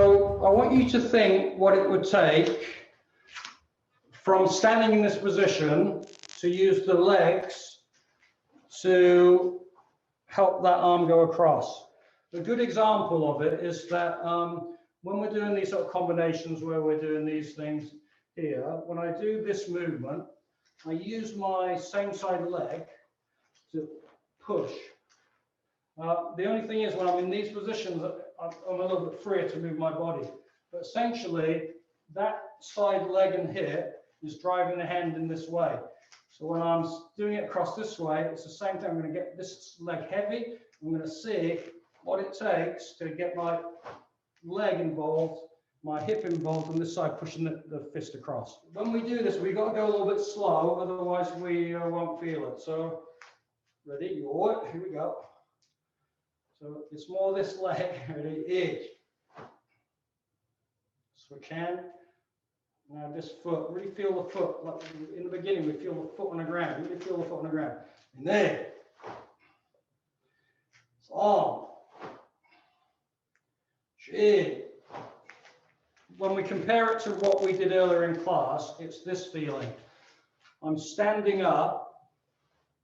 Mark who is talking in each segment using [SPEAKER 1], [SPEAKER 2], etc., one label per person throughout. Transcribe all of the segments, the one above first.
[SPEAKER 1] So I want you to think what it would take from standing in this position to use the legs to help that arm go across. A good example of it is that when we're doing these sort of combinations where we're doing these things here, when I do this movement, I use my same side leg to push. The only thing is when I'm in these positions, I'm a little bit freer to move my body. But essentially, that side leg and hip is driving the hand in this way. So when I'm doing it across this way, it's the same thing. I'm going to get this leg heavy. I'm going to see what it takes to get my leg involved, my hip involved on this side, pushing the fist across. When we do this, we've got to go a little bit slow, otherwise we won't feel it. So, ready? Here we go. So it's more this leg, ready? Edge. Switch hand. Now this foot, really feel the foot. Like in the beginning, we feel the foot on the ground. Really feel the foot on the ground. And there. It's arm. Chin. When we compare it to what we did earlier in class, it's this feeling. I'm standing up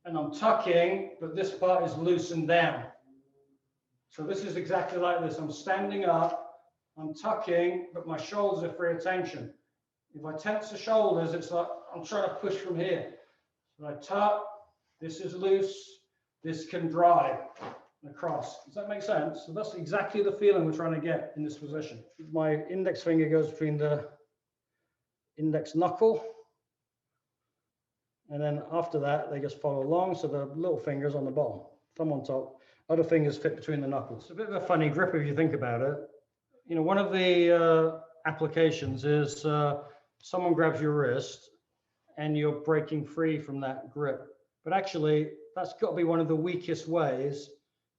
[SPEAKER 1] and I'm tucking, but this part is loosened down. So this is exactly like this. I'm standing up, I'm tucking, but my shoulders are free of tension. If I tense the shoulders, it's like I'm trying to push from here. So I tuck, this is loose, this can drive across. Does that make sense? So that's exactly the feeling we're trying to get in this position. My index finger goes between the index knuckle, and then after that, they just follow along. So the little fingers on the bottom, thumb on top, other fingers fit between the knuckles. It's a bit of a funny grip if you think about it. You know, one of the applications is someone grabs your wrist and you're breaking free from that grip. But actually, that's got to be one of the weakest ways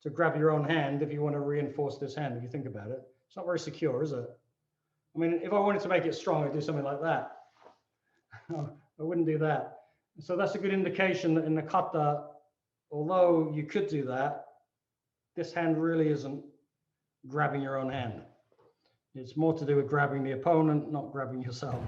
[SPEAKER 1] to grab your own hand if you want to reinforce this hand, if you think about it. It's not very secure, is it? I mean, if I wanted to make it strong, I'd do something like that. I wouldn't do that. So that's a good indication that in the kata, although you could do that, this hand really isn't grabbing your own hand. It's more to do with grabbing the opponent, not grabbing yourself.